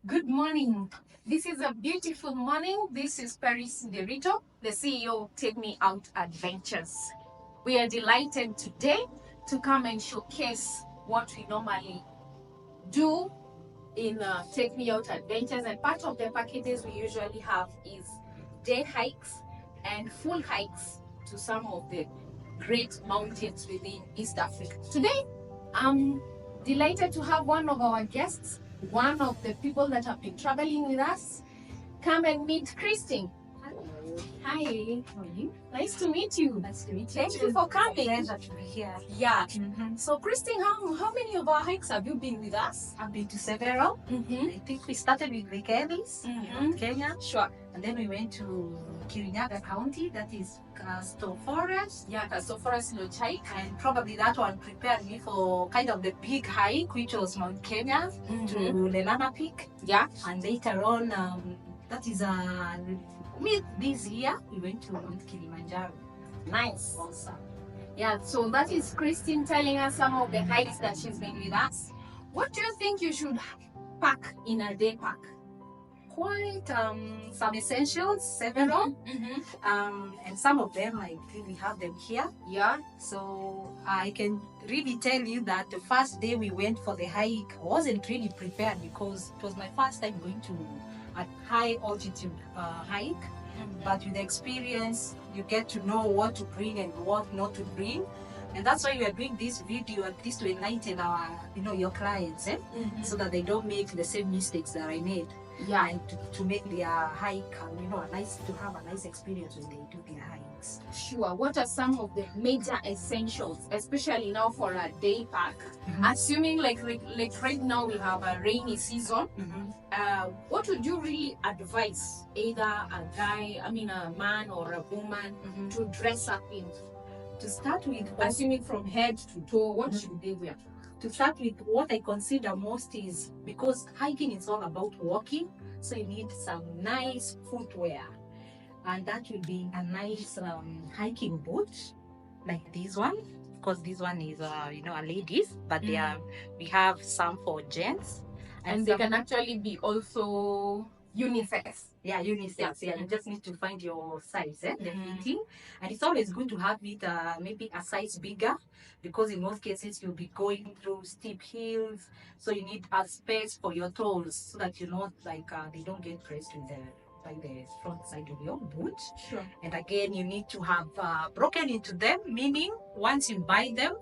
Good morning. This is a beautiful morning. This is Paris Derito, the CEO of TakeMe-OutAdventures. We are delighted today to come and showcase what we normally do in Take Me Out Adventures. And part of the packages we usually have is day hikes and full hikes to some of the great mountains within East Africa. Today, I'm delighted to have one of our guests, one of the people that have been traveling with us. Come and meet Christine. Hi. How are you? Nice to meet you. Nice to meet you. Thank you for coming. Pleasure to be here. Yeah. So, Christine, how many of our hikes have you been with us? I've been to several. I think we started with the Kendys, Kenya, Sure. and then we went to Kirinyaga County, that is Castor Forest. Yeah, Castor Forest Lodge hike. And probably that one prepared me for kind of the big hike, which was Mount Kenya to Lenana Peak. Yeah. And later on, that is mid this year, we went to Mount Kilimanjaro. Nice. Also. Yeah, so that is Christine telling us some of the hikes that she's been with us. What do you think you should pack in a day pack? Quite some essentials, several, and some of them I really have them here. Yeah. So I can really tell you that the first day we went for the hike, I wasn't really prepared because it was my first time going to a high altitude hike. But with the experience, you get to know what to bring and what not to bring. And that's why we are doing this video, at least to enlighten our, your clients, so that they don't make the same mistakes that I made. Yeah. And to make their hike, to have a nice experience when they do their hikes. Sure. What are some of the major essentials, especially now for a day pack? Assuming like right now we have a rainy season, what would you really advise either a man or a woman to dress up in? To start with, assuming from head to toe, what should they wear? To start with, what I consider most is, because hiking is all about walking, so you need some nice footwear, and that will be a nice hiking boot like this one, because this one is a ladies, but we have some for gents, and they can actually be also unisex. Yeah, unisex. Yeah, you just need to find your size, the fitting. And it's always good to have it maybe a size bigger, because in most cases you'll be going through steep hills, so you need a space for your toes so that you're not like they don't get pressed by the front side of your boot. Sure. And again, you need to have broken into them, meaning once you buy them,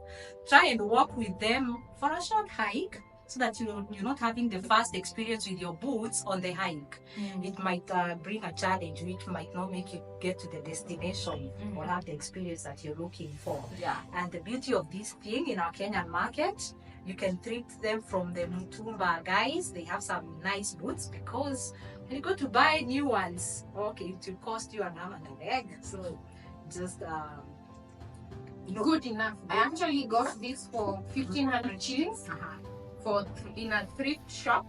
try and walk with them for a short hike, so that you're not having the first experience with your boots on the hike. It might bring a challenge which might not make you get to the destination or have the experience that you're looking for. Yeah. And the beauty of this thing in our Kenyan market, you can thrift them from the Mutumba guys. They have some nice boots, because when you go to buy new ones, okay, it will cost you an arm and a leg. So just good enough. I actually got this for 1,500 shillings. In a thrift shop,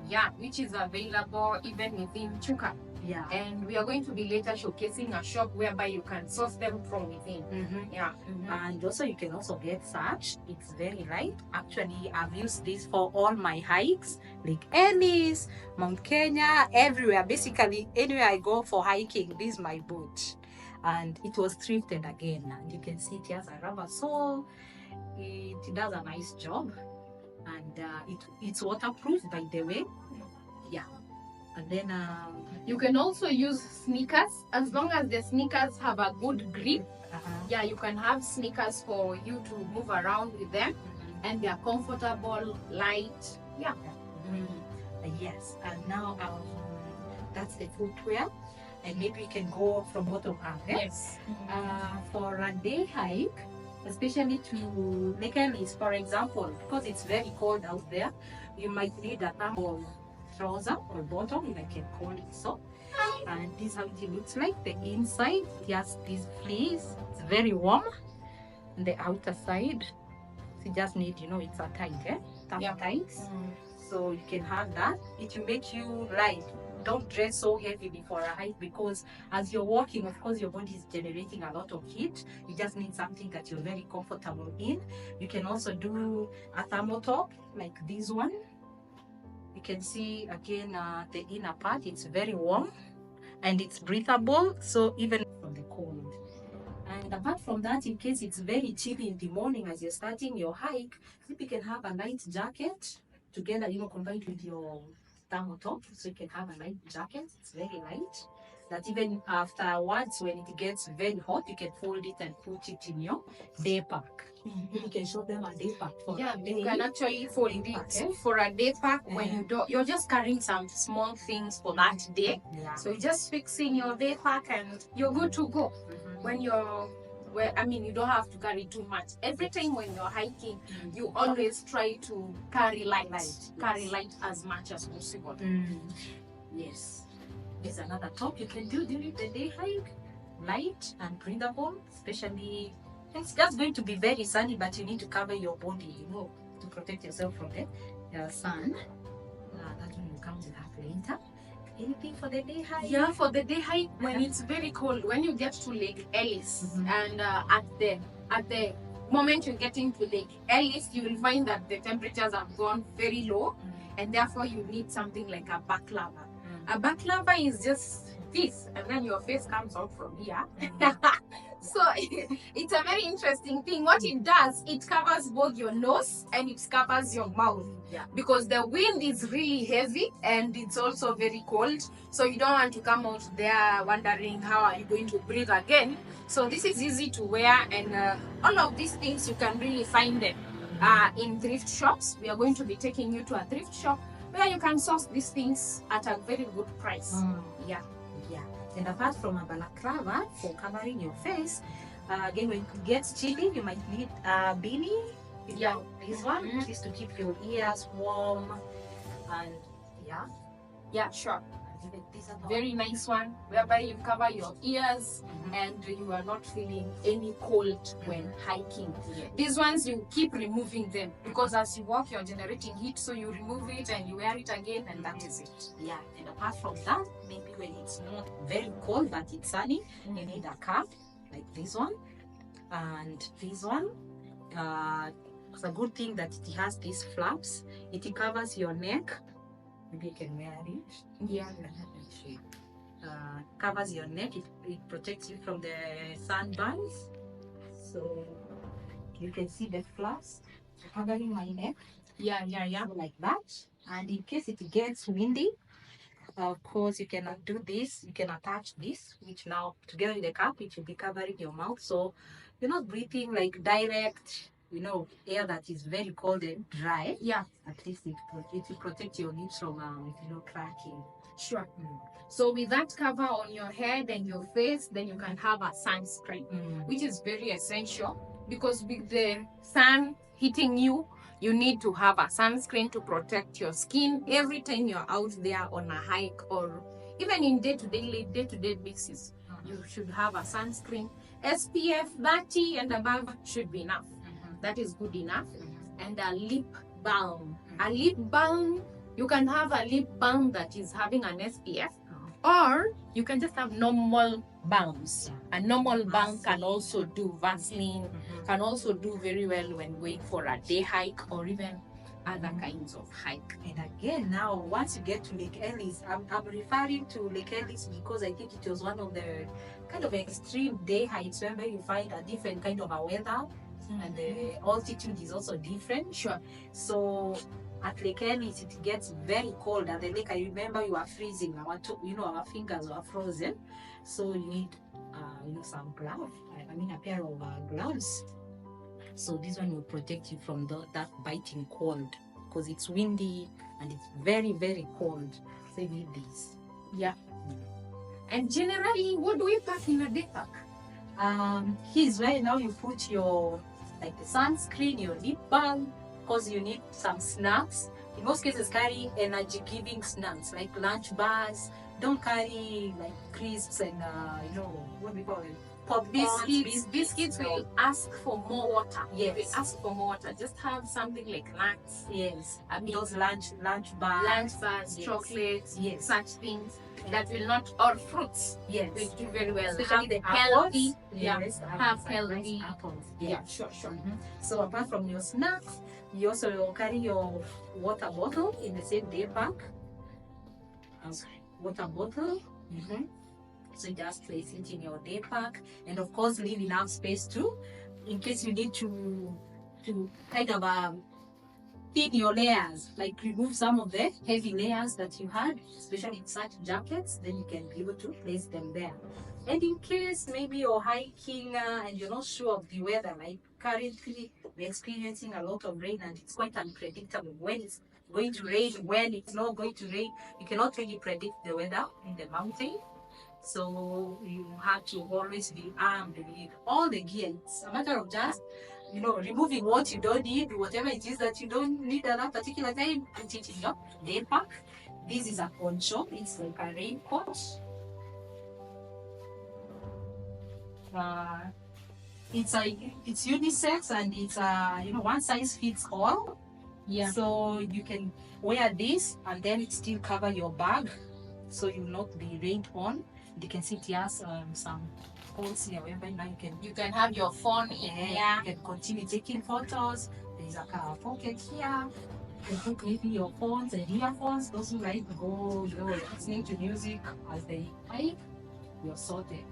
yeah, which is available even within Chuka. Yeah. And we are going to be later showcasing a shop whereby you can source them from within. Yeah. And also you can also get such. It's very light. Actually, I've used this for all my hikes, like Ellis, Mount Kenya, everywhere. Basically, anywhere I go for hiking, this is my boot. And it was thrifted again. And you can see it has a rubber sole. It does a nice job. And it's waterproof, by the way. Yeah. And then you can also use sneakers, as long as the sneakers have a good grip. Yeah, you can have sneakers for you to move around with them, and they are comfortable, light. Yeah. Yes. And now that's the footwear, and maybe we can go from bottom up. Yes. For a day hike, especially to Kendy's, for example, because it's very cold out there, you might need a thermal trouser or bottom, if I can call it so. And this is how it looks like. The inside, it has these fleece. It's very warm. And the outer side, you just need, it's a tight, tight. So you can have that. It will make you light. Don't dress so heavily for a hike, because as you're walking, of course, your body is generating a lot of heat. You just need something that you're very comfortable in. You can also do a thermal top like this one. You can see again the inner part, it's very warm and it's breathable, so even from the cold. And apart from that, in case it's very chilly in the morning as you're starting your hike, you can have a light jacket together, combined with your thermal top, so you can have a light jacket. It's very light, that even afterwards when it gets very hot, you can fold it and put it in your day pack. You can show them a day pack for a day. You can actually fold it for a day pack when you're just carrying some small things for that day. So you just fix in your day pack and you're good to go. When you're you don't have to carry too much. Every time when you're hiking, you always try to carry light. Carry light as much as possible. Yes. There's another top you can do during the day hike. Light and breathable, especially it's just going to be very sunny, but you need to cover your body, to protect yourself from the sun. That one will come to that later. Anything for the day hike? Yeah, for the day hike, when it's very cold, when you get to Lake Ellis, and at the moment you're getting to Lake Ellis, you will find that the temperatures have gone very low, and therefore you need something like a baklava. A baklava is just this, and then your face comes out from here. So it's a very interesting thing. What it does, it covers both your nose and it covers your mouth, because the wind is really heavy and it's also very cold, so you don't want to come out there wondering how are you going to breathe again. So this is easy to wear, and all of these things you can really find them in thrift shops. We are going to be taking you to a thrift shop where you can source these things at a very good price. And apart from a balaclava for covering your face, again, when it gets chilly, you might need a beanie. This one is to keep your ears warm. And sure. Very nice one, whereby you cover your ears and you are not feeling any cold when hiking. These ones, you keep removing them, because as you walk you're generating heat, so you remove it and you wear it again, and that is it. And apart from that, maybe when it's not very cold but it's sunny, you need a cap like this one. And this one, it's a good thing that it has these flaps. It covers your neck. Maybe you can wear it. Covers your neck. It protects you from the sunburns. So you can see the flaps covering my neck. So like that. And in case it gets windy, of course you cannot do this. You can attach this, which now together with the cap, it will be covering your mouth, so you're not breathing like direct air that is very cold and dry. At least it will protect your lips from cracking. Sure. So with that cover on your head and your face, then you can have a sunscreen, which is very essential, because with the sun hitting you, you need to have a sunscreen to protect your skin every time you're out there on a hike, or even in day-to-day basis. You should have a sunscreen. SPF 30 and above should be enough. That is good enough. And a lip balm. A lip balm, you can have a lip balm that is having an SPF, or you can just have normal balms. A normal balm can also do, Vaseline can also do very well when going for a day hike or even other kinds of hike. And again, now once you get to Lake Ellis, I'm referring to Lake Ellis because I think it was one of the kind of extreme day hikes where you find a different kind of a weather, and the altitude is also different. So at Lake Ellis, it gets very cold. At the lake, I remember you are freezing. Our fingers were frozen. So you need, some gloves. A pair of gloves. So this one will protect you from that biting cold, because it's windy and it's very, very cold. So you need this. And generally, what do we pack in a day pack? Here's where now you put your the sunscreen, your lip balm, because you need some snacks. In most cases, carry energy-giving snacks like lunch bars. Don't carry like crisps and what do we call it? Pop biscuits. Biscuits will ask for more water. Yes. Will ask for more water. Just have something like nuts. Yes. Those lunch bars. Lunch bars, chocolates, such things that will not, or fruits. Yes. Will do very well. Especially the healthy. Apples. Have healthy apples. Sure. So apart from your snacks, You also carry your water bottle in the same day pack. Water bottle. So just place it in your day pack, and of course leave enough space too, in case you need to kind of thin your layers, like remove some of the heavy layers that you had, especially in such jackets. Then you can be able to place them there. And in case maybe you're hiking and you're not sure of the weather, like currently we're experiencing a lot of rain and it's quite unpredictable when it's going to rain, when it's not going to rain. You cannot really predict the weather in the mountain. So you have to always be armed with all the gear. It's a matter of just, removing what you don't need, whatever it is that you don't need at that particular time, put it in your day pack. This is a poncho. It's like a raincoat. It's unisex and it's one size fits all. Yeah. So you can wear this and then it still cover your bag, so you will not be rained on. You can see it has some holes here whereby now you can have your phone in here. You can continue taking photos. There's a pocket here. You can put maybe your phones and earphones. Those who like to go listening to music as they hike, you're sorted.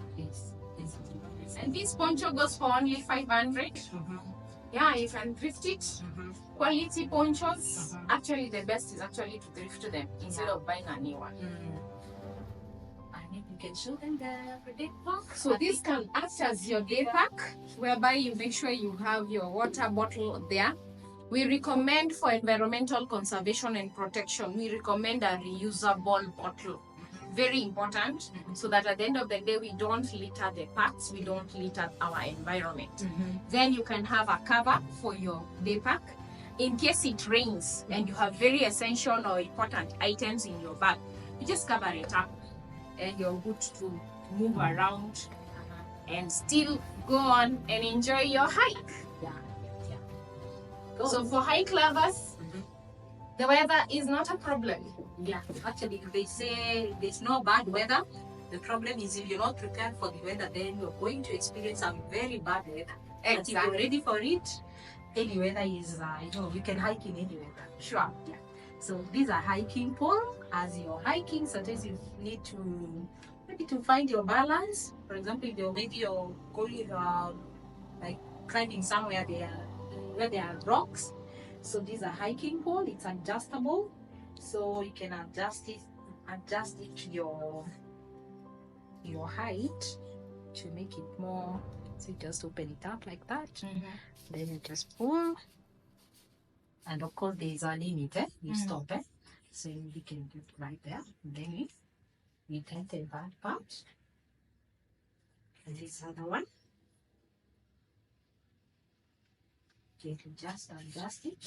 And this poncho goes for only 500. Yeah, you can thrift it. Quality ponchos. Actually, the best is actually to thrift them instead of buying a new one. You can show them the day pack. So this can act as your day pack, whereby you make sure you have your water bottle there. We recommend, for environmental conservation and protection, we recommend a reusable bottle. Very important, so that at the end of the day we don't litter the packs, we don't litter our environment. Then you can have a cover for your day pack in case it rains and you have very essential or important items in your bag. You just cover it up and you're good to move around and still go on and enjoy your hike. So for hike lovers, the weather is not a problem. Yeah, actually they say there's no bad weather. The problem is if you're not prepared for the weather, then you're going to experience some very bad weather. Exactly. But if you're ready for it, any weather is, you can hike in any weather. Sure. Yeah. So these are hiking poles. As you're hiking, sometimes you need to maybe to find your balance. For example, if you're going like climbing somewhere where there are rocks. So these are hiking pole. It's adjustable, so you can adjust it to your height to make it more. So you just open it up like that, then you just pull, and of course there is a limit. You stop it, so you can do it right there. And then you tighten that part, and this other one. You can just adjust it.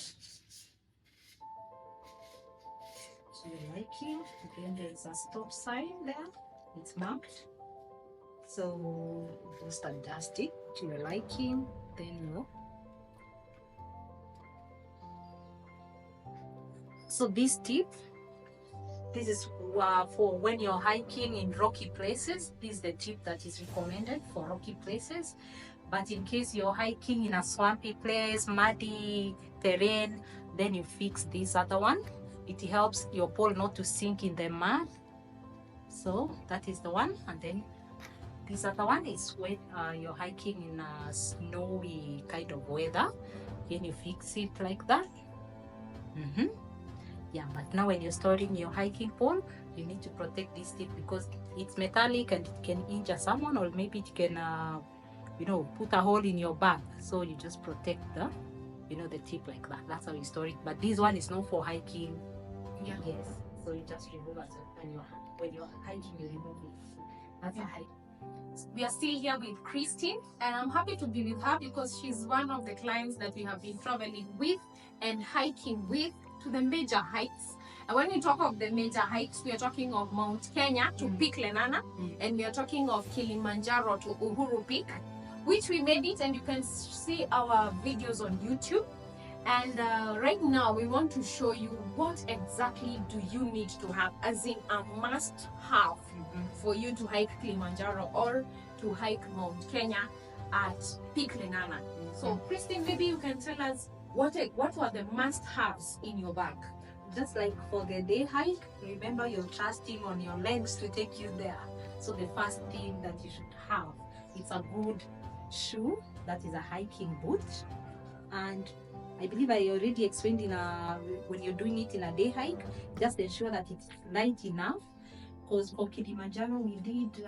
So you like it. Again, there's a stop sign there. It's marked. So just adjust it to your liking. Then so this tip, this is for when you're hiking in rocky places. This is the tip that is recommended for rocky places. But in case you're hiking in a swampy place, muddy terrain, then you fix this other one. It helps your pole not to sink in the mud. So that is the one. And then this other one is when you're hiking in a snowy kind of weather. Then you fix it like that. Yeah, but now when you're storing your hiking pole, you need to protect this tip because it's metallic and it can injure someone, or maybe it can put a hole in your bag. So you just protect the tip like that. That's how you store it. But this one is not for hiking. Yeah. Yes. So you just remove it when you're hiking. You remove it. That's a hike. We are still here with Christine, and I'm happy to be with her because she's one of the clients that we have been traveling with and hiking with to the major hikes. And when we talk of the major hikes, we are talking of Mount Kenya to Peak Lenana, and we are talking of Kilimanjaro to Uhuru Peak, which we made it, and you can see our videos on YouTube. And right now we want to show you what exactly do you need to have, as in a must have for you to hike Kilimanjaro or to hike Mount Kenya at Peak Lenana. So Christine, maybe you can tell us what were the must-haves in your bag? Just like for the day hike, remember you're trusting on your legs to take you there. So the first thing that you should have, it's a good shoe, that is a hiking boot. And I believe I already explained when you're doing it in a day hike, just ensure that it's light enough. Because for Kilimanjaro we did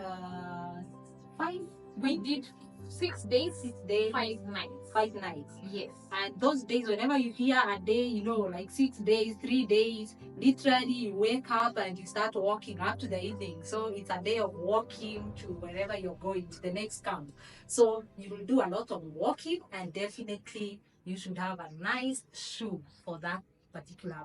we did 6 days, 5 nights. 5 nights. Yes. And those days, whenever you hear a day, like 6 days, 3 days, literally you wake up and you start walking up to the evening. So it's a day of walking to wherever you're going, to the next camp. So you will do a lot of walking, and definitely you should have a nice shoe for that particular,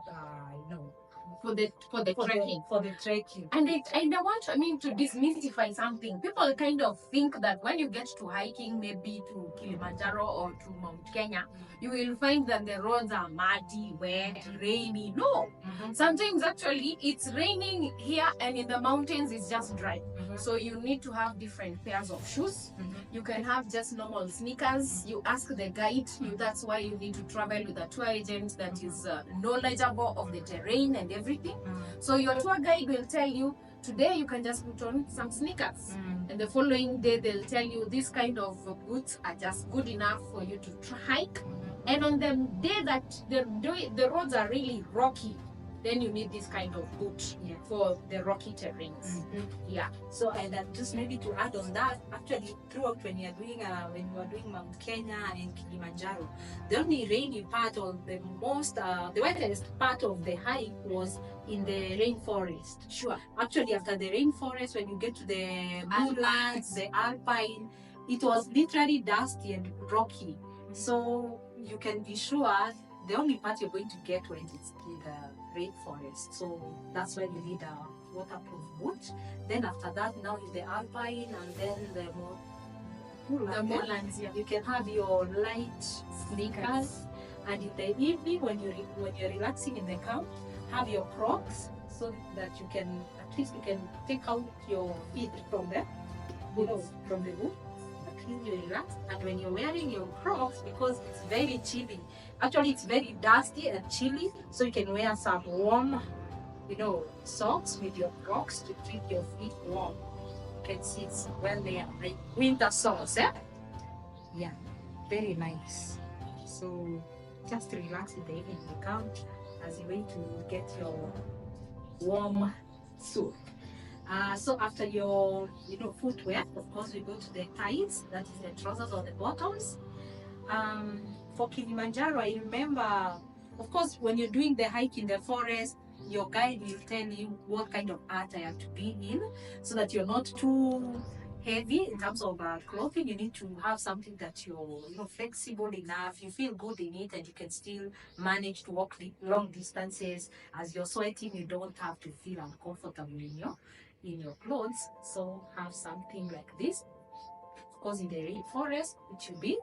for the trekking. For the trekking. And I want to demystify something. People kind of think that when you get to hiking, maybe to Kilimanjaro or to Mount Kenya, you will find that the roads are muddy, wet, rainy. No. Sometimes actually it's raining here, and in the mountains it's just dry. So you need to have different pairs of shoes. You can have just normal sneakers. You ask the guide. That's why you need to travel with a tour agent that is knowledgeable of the terrain and everything. So your tour guide will tell you, today you can just put on some sneakers, and the following day they'll tell you this kind of boots are just good enough for you to hike. And on the day that the roads are really rocky, then you need this kind of boot for the rocky terrains. Yeah. So, and just maybe to add on that, actually throughout when you are doing Mount Kenya and Kilimanjaro, the only rainy part, or the wettest part of the hike was in the rainforest. Sure. Actually, after the rainforest, when you get to the moorlands, the alpine, it was literally dusty and rocky. So you can be sure the only part you're going to get when it's in the rainforest. So that's when you need a waterproof boot. Then after that, now in the alpine and then the moorlands, you can have your light sneakers. And in the evening, when you're relaxing in the camp, have your Crocs, so that you can take out your feet from the boot. At least you relax. And when you're wearing your Crocs, because it's very chilly, actually it's very dusty and chilly, so you can wear some warm, socks with your Crocs to keep your feet warm. You can see it's well there, like winter socks, yeah, very nice. So just relax in the evening in the camp as you wait to get your warm suit. So after your footwear, of course, we go to the ties, that is the trousers or the bottoms. For Kilimanjaro, I remember, of course, when you're doing the hike in the forest, your guide will tell you what kind of attire to be in, so that you're not too heavy in terms of clothing. You need to have something that you're flexible enough, you feel good in it, and you can still manage to walk long distances. As you're sweating, you don't have to feel uncomfortable in your clothes. So have something like this. Of course, in the rainforest, it should be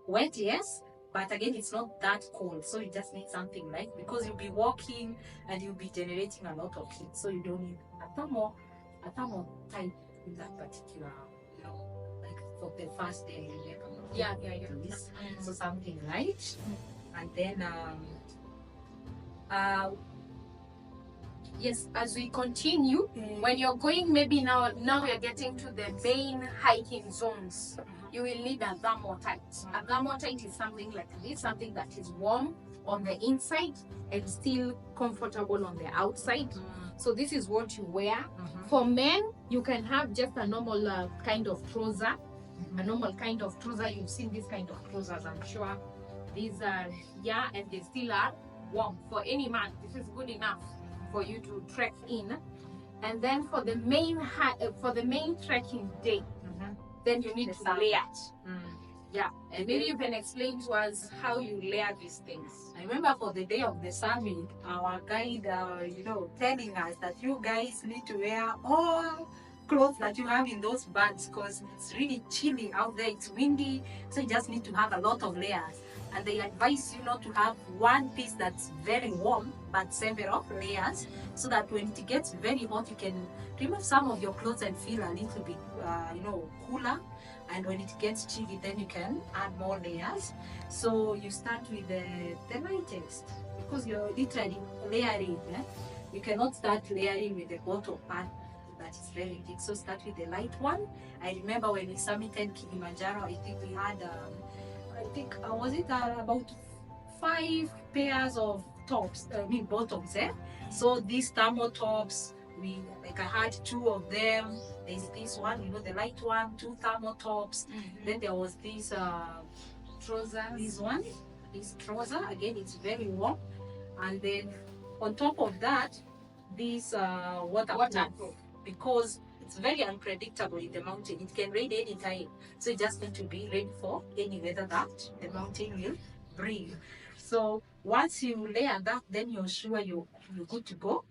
wet, yes, but again, it's not that cold, so you just need something light, because you'll be walking and you'll be generating a lot of heat, so you don't need a thermal type in that particular, like for the first day. So something light. And then yes, as we continue, when you're going, maybe now we're getting to the main hiking zones, you will need a thermotite. A thermotite is something like this, something that is warm on the inside and still comfortable on the outside. So this is what you wear. For men, you can have just a normal kind of trouser. A normal kind of trouser. You've seen this kind of trousers, I'm sure. These are, and they still are warm. For any man, this is good enough for you to trek in. And then for the main trekking day, then you need to layer it. And maybe you can explain to us how you layer these things. I remember for the day of the summit, our guide, telling us that you guys need to wear all clothes that you have in those bags, because it's really chilly out there, it's windy, so you just need to have a lot of layers. and they advise you not to have one piece that's very warm, but several layers, so that when it gets very hot, you can remove some of your clothes and feel a little bit, cooler. And when it gets chilly, then you can add more layers. So you start with the lightest, because you're literally layering. You cannot start layering with the bottom part that is very thick. So start with the light one. I remember when we summited Kilimanjaro, I think we had, was it about 5 pairs of tops, bottoms, eh? So these thermal tops, I had 2 of them. There's this one, the light one, 2 thermal tops. Then there was this trousers. This trouser, again, it's very warm. And then on top of that, this waterproof, because it's very unpredictable in the mountain. It can rain anytime, so you just need to be ready for any weather that the mountain will bring. So once you layer that, then you're sure you're good to go.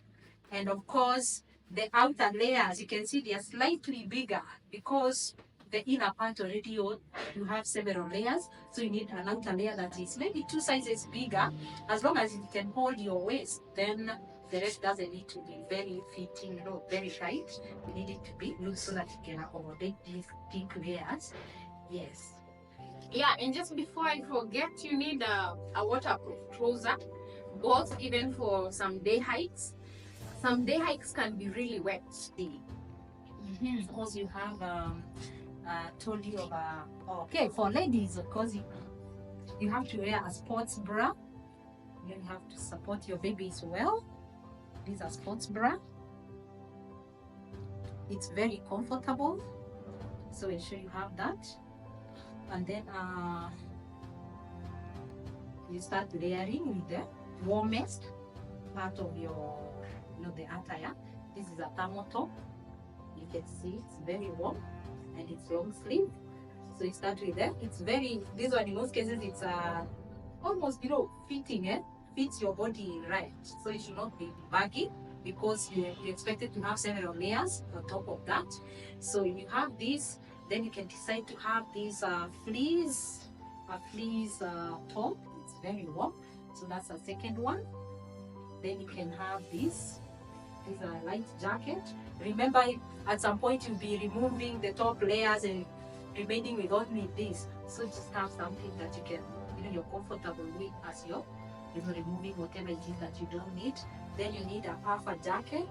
And of course, the outer layers, you can see they are slightly bigger, because the inner part already you have several layers, so you need an outer layer that is maybe 2 sizes bigger. As long as it can hold your waist, then the rest doesn't need to be very fitting, very tight. You need it to be loose so that it can accommodate these thick layers. Yes. Yeah, and just before I forget, you need a waterproof trouser, both even for some day hikes. Some day hikes can be really wet. Because you have told you about, okay, for ladies, of course, you have to wear a sports bra. You have to support your baby as well. These are sports bra. It's very comfortable, so ensure you have that. And then you start layering with the warmest part of your, the attire. This is a thermal top. You can see it's very warm, and it's long sleeve. So you start with that. It's very, this one in most cases, it's almost, fitting, fits your body right. So it should not be baggy, because you expected to have several layers on top of that. So you have this, then you can decide to have this fleece top. It's very warm. So that's a second one. Then you can have this. This is a light jacket. Remember, at some point you'll be removing the top layers and remaining with only this. So just have something that you can, you're comfortable with as you're removing whatever it is that you don't need. Then you need a puffer jacket.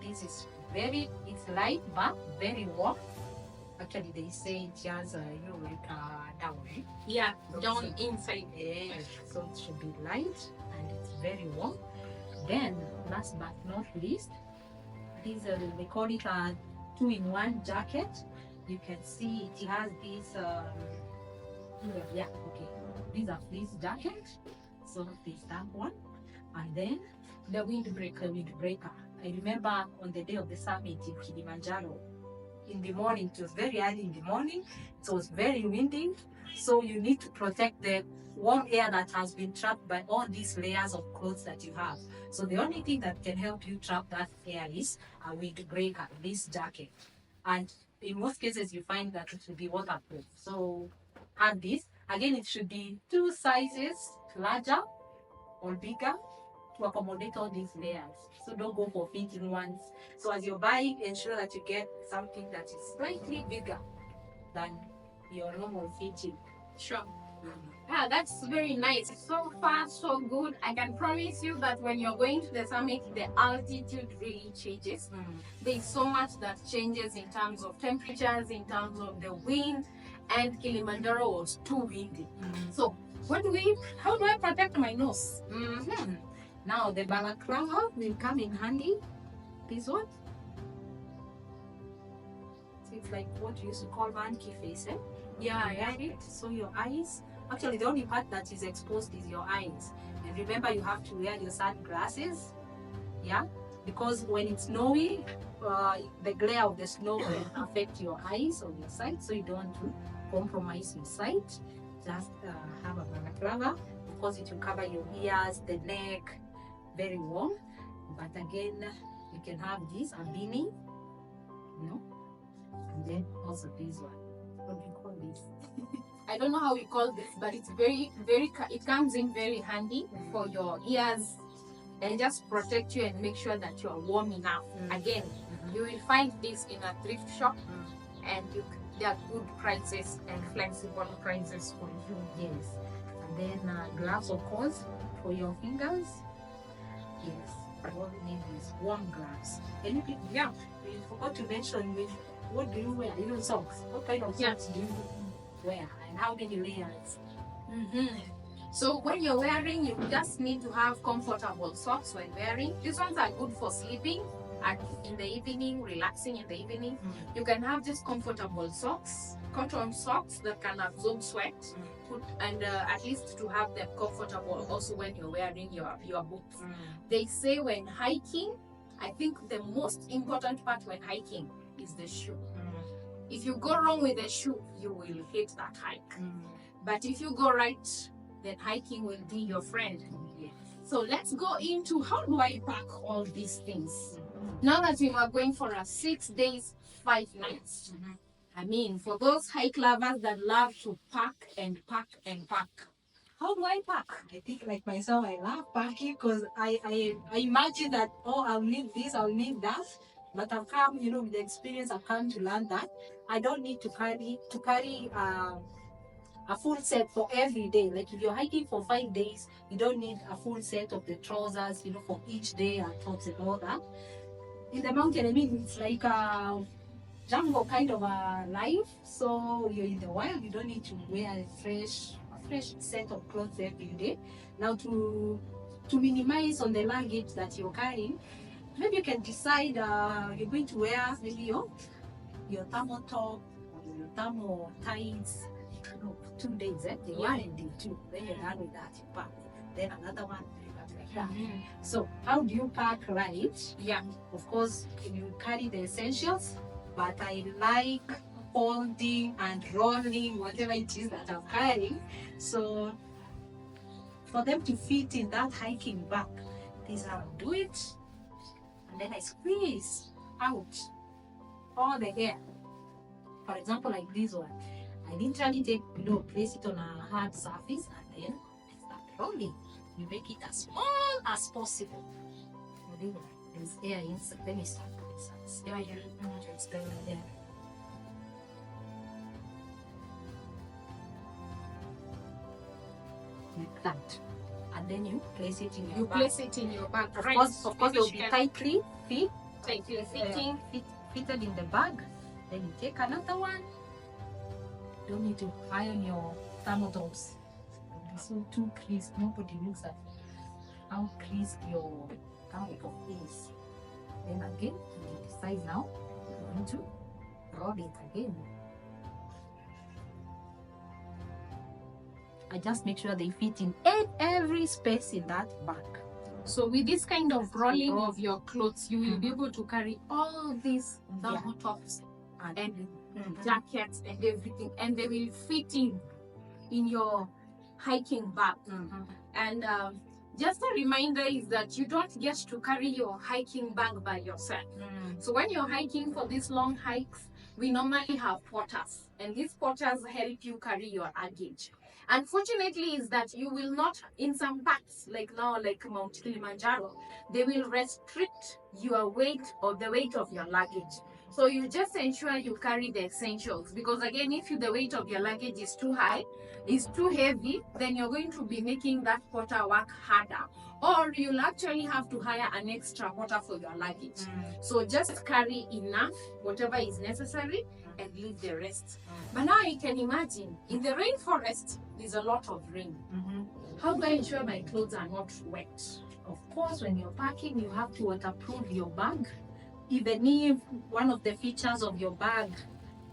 This is it's light but very warm. Actually, they say it has down. Yeah, down inside. Yeah, so it should be light and it's very warm. Then, last but not least, these they call it a 2-in-1 jacket. You can see it has these these are fleece jackets. So there's that one, and then the windbreaker. I remember on the day of the summit in Kilimanjaro, in the morning, it was very early in the morning, it was very windy, so you need to protect the warm air that has been trapped by all these layers of clothes that you have. So the only thing that can help you trap that air is a windbreaker, this jacket. And in most cases, you find that it will be waterproof. So add this. Again, it should be 2 sizes larger or bigger to accommodate all these layers. So don't go for fitting ones. So as you're buying, ensure that you get something that is slightly bigger than your normal fitting. Sure. Yeah, that's very nice. So far, so good. I can promise you that when you're going to the summit, the altitude really changes. There's so much that changes in terms of temperatures, in terms of the wind, and Kilimanjaro was too windy. So how do I protect my nose? Now the balaclava will come in handy. This one. So it's like what you used to call monkey face, eh? Yeah. So your eyes, actually the only part that is exposed is your eyes. And remember, you have to wear your sunglasses, because when it's snowy, the glare of the snow will affect your eyes or your sight, so you don't want to compromise your sight. Just have a balaclava, because it will cover your ears, the neck, very warm. But again, you can have this, a beanie, and then also this one. What do you call this? I don't know how we call this, but it's very, very, it comes in very handy for your ears and just protect you and make sure that you're warm enough. Again, you will find this in a thrift shop, and they are good prices and flexible prices for you. Yes. And then gloves, of course, for your fingers. Yes. All we need is warm gloves. Anything? Yeah. We forgot to mention what do you wear? Even socks. What kind of socks do you wear? And how many layers? So when you're wearing, you just need to have comfortable socks when wearing. These ones are good for sleeping and in the evening, relaxing in the evening. You can have just comfortable socks, cotton socks that can absorb sweat, and at least to have them comfortable also when you're wearing your boots. They say when hiking, I think the most important part when hiking is the shoe. If you go wrong with the shoe, you will hate that hike. But if you go right, then hiking will be your friend. Yes. So let's go into how do I pack all these things. Now that we are going for a 6 days, 5 nights. I mean, for those hike lovers that love to pack and pack and pack, how do I pack? I think like myself, I love packing because I imagine that, oh, I'll need this, I'll need that. But I've come, with the experience, I've come to learn that I don't need to carry a full set for every day. Like if you're hiking for 5 days, you don't need a full set of the trousers, for each day and tops and all that. In the mountain, I mean, it's like a Jambo kind of a life. So you're in the wild, you don't need to wear a fresh set of clothes every day. Now to minimize on the luggage that you're carrying, maybe you can decide you're going to wear maybe your thermal top or your thermal tights. 2 days, day 1 and day 2. Then you're done with that, you pack. Then another one, like that. So how do you pack right? Yeah. Of course, you carry the essentials, but I like folding and rolling whatever it is that I'm carrying. So for them to fit in that hiking bag, this is how I do it. And then I squeeze out all the air. For example, like this one. I literally take, place it on a hard surface and then I start rolling. You make it as small as possible. There's air inside. Let me start putting some air here. Just go like that. Like that. And then you place it in your bag. Place it in your bag. Of course, it will be tightly fitting. Fitted in the bag. Then you take another one. Don't need to iron your thermal tops. It'll be so too crisp. Nobody looks at how crisp your thermal top is. Then again, you decide now you're going to roll it again. I just make sure they fit in every space in that bag. So with this kind of rolling of your clothes, you will be able to carry all these thermal tops and jackets and everything, and they will fit in your hiking bag. And just a reminder is that you don't get to carry your hiking bag by yourself. So when you're hiking for these long hikes, we normally have porters, and these porters help you carry your luggage. Unfortunately is that you will not, in some parts like now, like Mount Kilimanjaro, they will restrict your weight or the weight of your luggage. So you just ensure you carry the essentials, because again, if the weight of your luggage is too high, is too heavy, then you're going to be making that porter work harder, or you'll actually have to hire an extra porter for your luggage. So just carry enough, whatever is necessary, and leave the rest. But now you can imagine, in the rainforest, there's a lot of rain. How do I ensure my clothes are not wet? Of course, when you're packing, you have to waterproof your bag. Even if one of the features of your bag,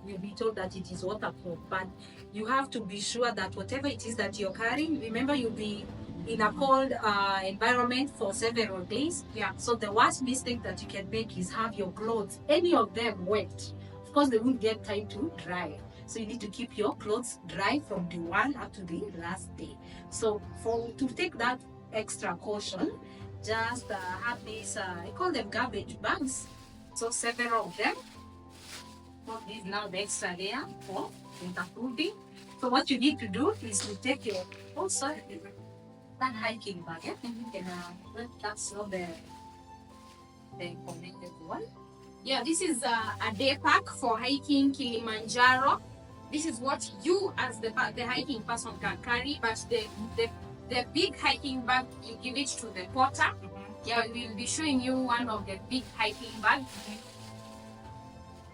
you'll be told that it is waterproof, but you have to be sure that whatever it is that you're carrying, remember you'll be in a cold environment for several days. So the worst mistake that you can make is have your clothes, any of them, wet. Of course, they won't get time to dry. So you need to keep your clothes dry from the one up to the last day. So to take that extra caution, just have these, I call them garbage bags. So several of them. Put this now the extra layer for waterproofing. So what you need to do is to take your that hiking bag. Yeah? That's not the connected one. Yeah, this is a day pack for hiking Kilimanjaro. This is what you as the hiking person can carry, but the big hiking bag, you give it to the porter. Yeah, we'll be showing you one of the big hiking bags.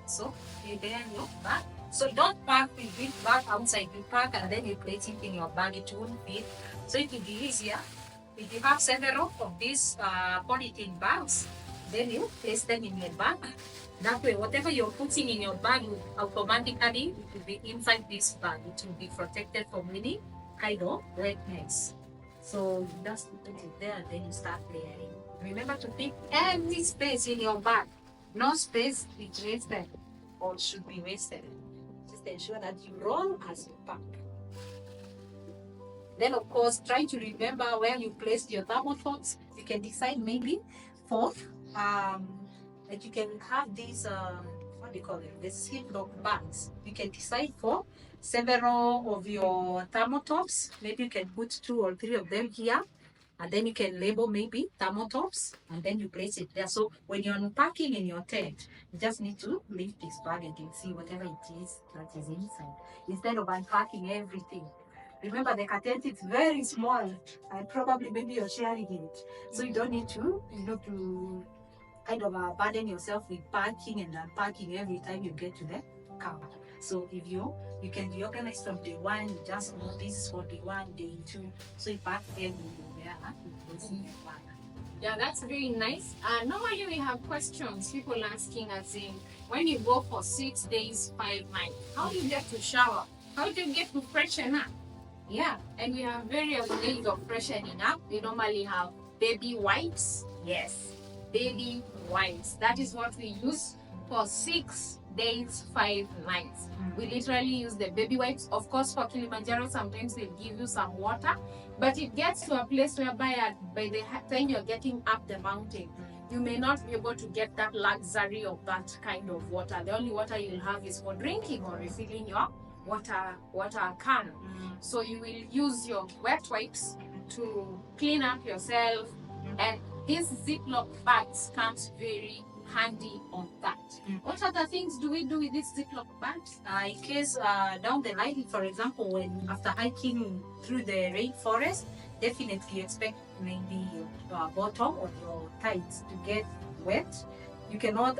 So you then your bag. So don't pack the big bag outside. You pack and then you place it in your bag. It won't fit. So it will be easier if you have several of these polythene bags. Then you place them in your bag. That way, whatever you're putting in your bag will automatically it will be inside this bag. It will be protected from any kind of redness. So you just put it there and then you start layering. Remember to pick every space in your bag. No space is wasted or should be wasted. Just ensure that you roll as you pack. Then of course, try to remember where you placed your thermotops. You can decide maybe for that you can have these what do you call them? The ziploc bags. You can decide for several of your thermotops. Maybe you can put 2 or 3 of them here. And then you can label maybe thermotops and then you place it there. So when you're unpacking in your tent, you just need to lift this bag and you see whatever it is that is inside instead of unpacking everything. Remember the tent is very small and probably maybe you're sharing it. So you don't need to, to kind of burden yourself with packing and unpacking every time you get to the camp. So if you can be organized from day one, you just know this is for day 1, day 2. So you pack everything. Yeah, that's very nice. Normally we have questions, people asking us in when you go for 6 days, 5 nights, how do you get to shower? How do you get to freshen up? Yeah, and we have various ways of freshening up. We normally have baby wipes. Yes, baby wipes. That is what we use for 6 days, 5 nights. We literally use the baby wipes. Of course, for Kilimanjaro, sometimes they give you some water, but it gets to a place whereby by the time you're getting up the mountain, you may not be able to get that luxury of that kind of water. The only water you'll have is for drinking or refilling your water can. So you will use your wet wipes to clean up yourself, and these Ziploc bags comes very handy on that. What other things do we do with these Ziploc bags? In case down the line, for example, when after hiking through the rainforest, definitely you expect maybe your bottom or your tights to get wet. You cannot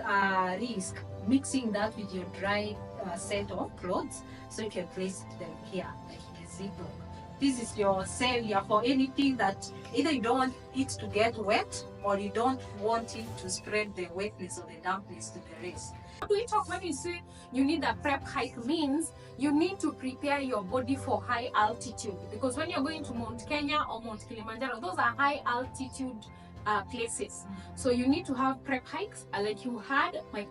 risk mixing that with your dry set of clothes, so you can place them here like in a Ziploc. This is your savior for anything that either you don't want it to get wet or you don't want it to spread the wetness or the dampness to the rest. What do we talk when you say you need a prep hike? Means you need to prepare your body for high altitude, because when you're going to Mount Kenya or Mount Kilimanjaro, those are high altitude places. So you need to have prep hikes. Like you had like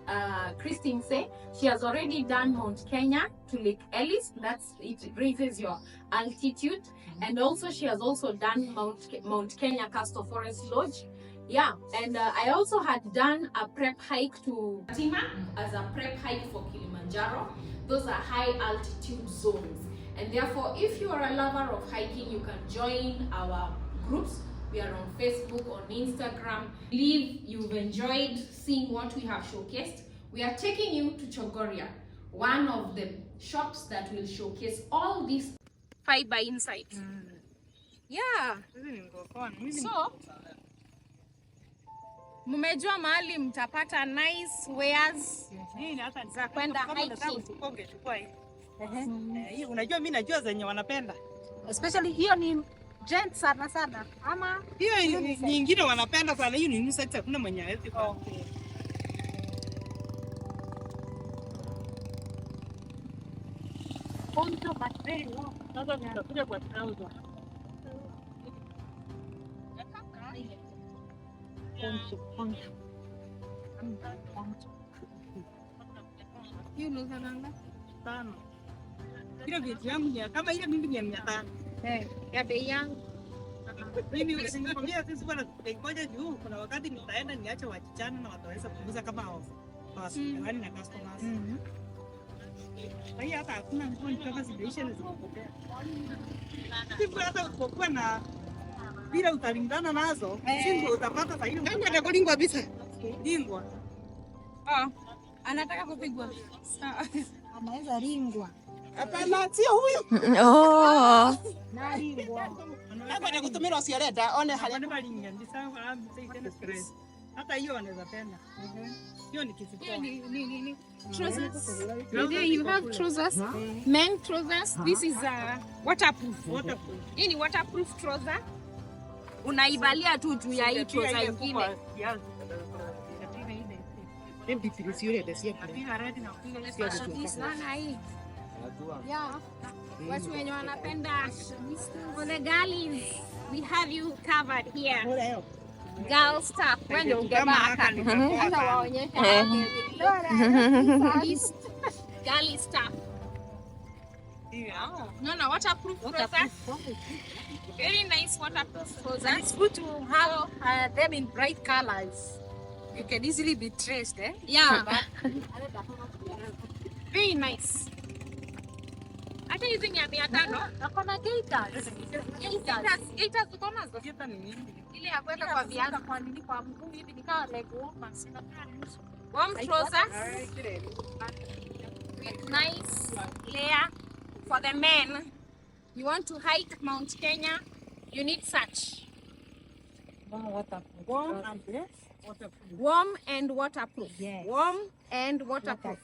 Christine say, she has already done Mount Kenya to Lake Ellis. That's it raises your altitude. And also she has also done Mount Kenya Castor Forest Lodge. Yeah, and I also had done a prep hike to Fatima as a prep hike for Kilimanjaro. Those are high altitude zones, and therefore if you are a lover of hiking, you can join our groups. We are on Facebook, on Instagram. I believe you've enjoyed seeing what we have showcased. We are taking you to Chogoria, one of the shops that will showcase all these fiber insights. Yeah. So, mmejua mahali mtapata nice wares za kwenda hiking. Unajua mimi najua zenye wanapenda. Especially hiyo ni gents sana ama hiyo nyingine wanapenda sana, hiyo ni unisex, hakuna mwenye hawezi kwa. Okay. Poncho battery wao. Sasa tutakuja kwa trouser. Poncho. Hiyo ni sana Tano. Ile vitu yangu kama ile mimi ni 500. Ya bei yangu. Mimi usinifanyia sisi bwana, ngoja juu kuna wakati nitaenda niache wachichana na wataweza kuuza kama hao. Basi na customers. Hii hata hakuna mvua kutoka zimeisha na zimepotea. Siku hata usipokuwa na bila utalingana nazo, siku utapata faida. Kama atakulingwa bisa. Lingwa. Anataka kupigwa. Sawa. Anaweza lingwa. Hapana, sio huyu. Na lingwa. Hapa atakutumia usioleta, one hali balinga, ndisawa tena stress. Hata hiyo anaweza penda. Hiyo ni kitu poa. Ni trousers. There you have trousers. Men trousers. This is waterproof. Hii ni waterproof trouser. Unaivalia tu juu ya hii trouser nyingine. Yeah. Watu wenye wanapenda for the girls, we have you covered here. Girl stuff. When you get back, girly stuff. No, waterproof trouser. Very nice waterproof trouser. It's good to have them in bright colors. You can easily be traced, eh? Yeah. Very nice. Hata hizi ni 500. Hakuna gators. Gators uko nazo? Kita ni nini? Ile ya kwenda kwa viatu. Kwa nini kwa mguu hivi nikawa like warmers. Warm trousers. With nice layer for the men. You want to hike Mount Kenya, you need such. Warm and waterproof. Warm and waterproof. Yes. Warm and waterproof.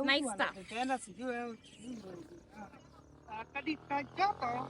Nice stuff. Tutaenda sijui wewe. Kadika joto.